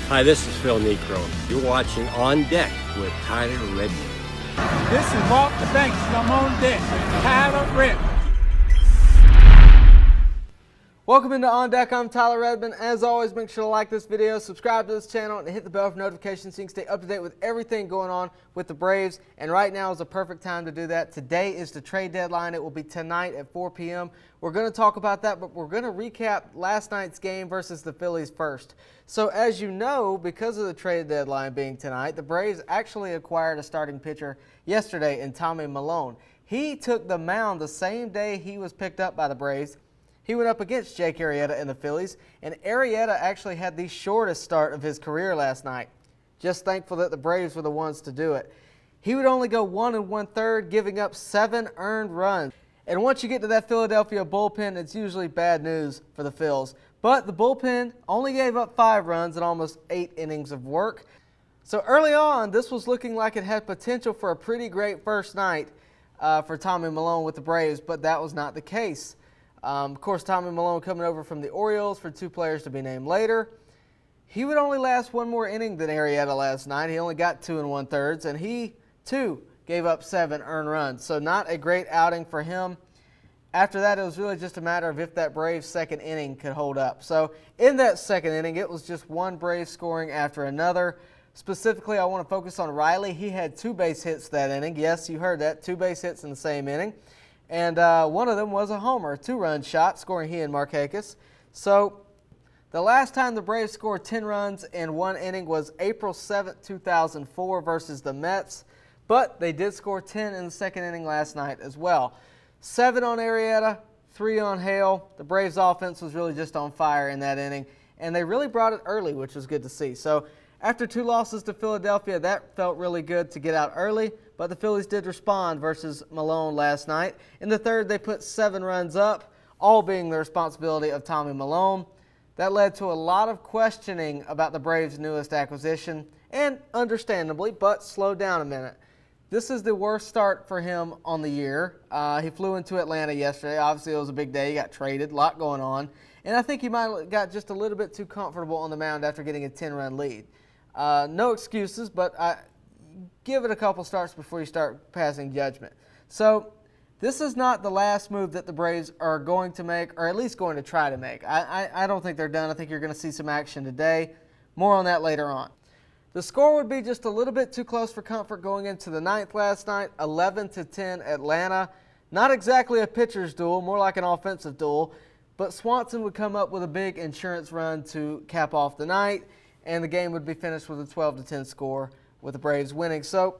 Hi, this is Phil Necro. You're watching On Deck with Tyler Redmond. This is Mark the Banks. I'm on deck with Tyler Redmond. Welcome into On Deck. I'm Tyler Redmond. As always, make sure to like this video, subscribe to this channel, and hit the bell for notifications so you can stay up to date with everything going on with the Braves. And right now is a perfect time to do that. Today is the trade deadline. It will be tonight at 4 p.m. We're going to talk about that, but we're going to recap last night's game versus the Phillies first. So as you know, because of the trade deadline being tonight, the Braves actually acquired a starting pitcher yesterday in Tommy Milone. He took the mound the same day he was picked up by the Braves. He went up against Jake Arrieta and the Phillies, and Arrieta actually had the shortest start of his career last night. Just thankful that the Braves were the ones to do it. He would only go 1 1/3, giving up 7 earned runs. And once you get to that Philadelphia bullpen, it's usually bad news for the Phils. But the bullpen only gave up 5 runs in almost 8 innings of work. So early on, this was looking like it had potential for a pretty great first night for Tommy Milone with the Braves, but that was not the case. Of course, Tommy Milone coming over from the Orioles for 2 players to be named later. He would only last 1 more inning than Arrieta last night. He only got 2 1/3, and he, too, gave up 7 earned runs. So not a great outing for him. After that, it was really just a matter of if that Braves second inning could hold up. So in that second inning, it was just one Braves scoring after another. Specifically, I want to focus on Riley. He had 2 base hits that inning. Yes, you heard that, 2 base hits in the same inning. And one of them was a homer, a 2-run shot, scoring he and Markakis. So the last time the Braves scored 10 runs in 1 inning was April 7th, 2004 versus the Mets. But they did score 10 in the second inning last night as well. 7 on Arrieta, 3 on Hale. The Braves offense was really just on fire in that inning. And they really brought it early, which was good to see. So after 2 losses to Philadelphia, that felt really good to get out early. But the Phillies did respond versus Milone last night. In the third, they put 7 runs up, all being the responsibility of Tommy Milone. That led to a lot of questioning about the Braves' newest acquisition, and understandably, but slow down a minute. This is the worst start for him on the year. He flew into Atlanta yesterday. Obviously, it was a big day. He got traded, a lot going on. And I think he might have got just a little bit too comfortable on the mound after getting a 10-run lead. No excuses, but give it a couple starts before you start passing judgment. So this is not the last move that the Braves are going to make, or at least going to try to make. I don't think they're done. I think you're going to see some action today. More on that later on. The score would be just a little bit too close for comfort going into the 9th last night, 11-10 Atlanta. Not exactly a pitcher's duel, more like an offensive duel, but Swanson would come up with a big insurance run to cap off the night, and the game would be finished with a 12-10 score with the Braves winning. So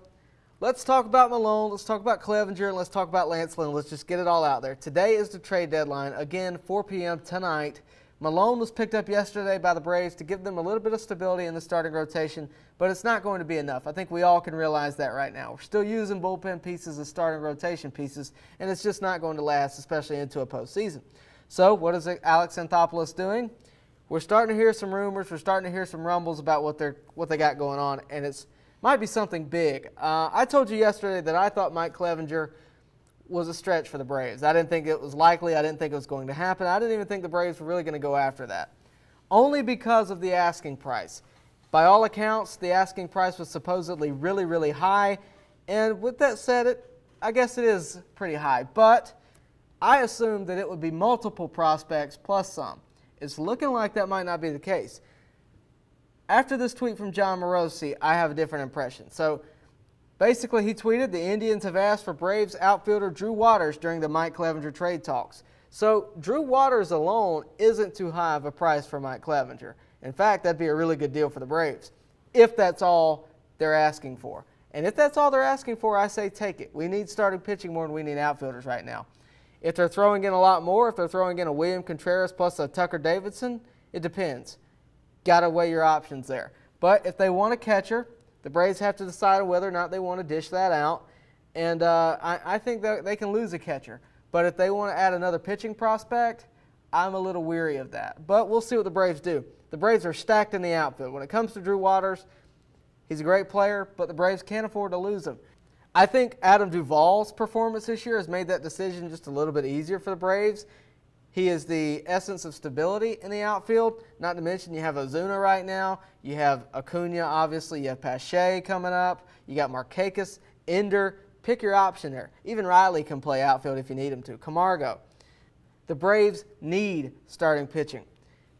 let's talk about Milone, let's talk about Clevinger, and let's talk about Lance Lynn. Let's just get it all out there. Today is the trade deadline. Again, 4 p.m. tonight. Milone was picked up yesterday by the Braves to give them a little bit of stability in the starting rotation, but it's not going to be enough. I think we all can realize that right now. We're still using bullpen pieces as starting rotation pieces, and it's just not going to last, especially into a postseason. So what is Alex Anthopoulos doing? We're starting to hear some rumors. We're starting to hear some rumbles about what they got going on, and it's might be something big. I told you yesterday that I thought Mike Clevinger was a stretch for the Braves. I didn't think it was likely. I didn't think it was going to happen. I didn't even think the Braves were really going to go after that, only because of the asking price. By all accounts, the asking price was supposedly really, really high, and with that said, I guess it is pretty high, but I assumed that it would be multiple prospects plus some. It's looking like that might not be the case. After this tweet from John Morosi, I have a different impression. So basically, he tweeted, the Indians have asked for Braves outfielder Drew Waters during the Mike Clevinger trade talks. So Drew Waters alone isn't too high of a price for Mike Clevinger. In fact, that'd be a really good deal for the Braves, if that's all they're asking for. And if that's all they're asking for, I say take it. We need starting pitching more than we need outfielders right now. If they're throwing in a lot more, if they're throwing in a William Contreras plus a Tucker Davidson, it depends. Got to weigh your options there. But if they want a catcher, the Braves have to decide whether or not they want to dish that out. And I think that they can lose a catcher. But if they want to add another pitching prospect, I'm a little weary of that. But we'll see what the Braves do. The Braves are stacked in the outfield. When it comes to Drew Waters, he's a great player, but the Braves can't afford to lose him. I think Adam Duvall's performance this year has made that decision just a little bit easier for the Braves. He is the essence of stability in the outfield. Not to mention you have Ozuna right now. You have Acuna, obviously. You have Pache coming up. You got Markakis, Ender. Pick your option there. Even Riley can play outfield if you need him to. Camargo. The Braves need starting pitching.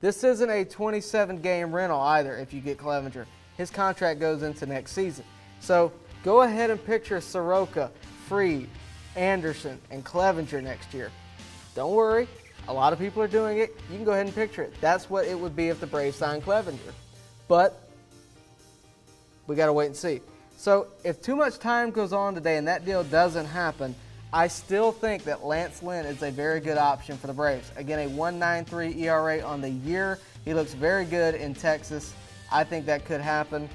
This isn't a 27-game rental either if you get Clevinger. His contract goes into next season. So go ahead and picture Soroka, Fried, Anderson, and Clevinger next year. Don't worry. A lot of people are doing it. You can go ahead and picture it. That's what it would be if the Braves signed Clevinger. But we got to wait and see. So if too much time goes on today and that deal doesn't happen, I still think that Lance Lynn is a very good option for the Braves. Again, a 1.93 ERA on the year. He looks very good in Texas. I think that could happen.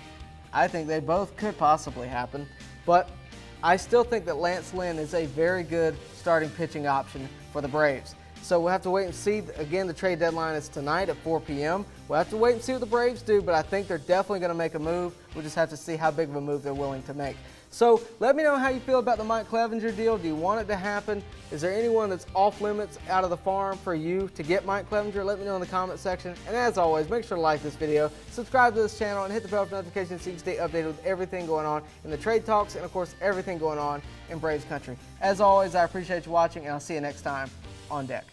I think they both could possibly happen. But I still think that Lance Lynn is a very good starting pitching option for the Braves. So we'll have to wait and see. Again, the trade deadline is tonight at 4 p.m. We'll have to wait and see what the Braves do, but I think they're definitely going to make a move. We'll just have to see how big of a move they're willing to make. So let me know how you feel about the Mike Clevinger deal. Do you want it to happen? Is there anyone that's off limits out of the farm for you to get Mike Clevinger? Let me know in the comment section. And as always, make sure to like this video, subscribe to this channel, and hit the bell for notifications so you can stay updated with everything going on in the trade talks and, of course, everything going on in Braves country. As always, I appreciate you watching, and I'll see you next time on deck.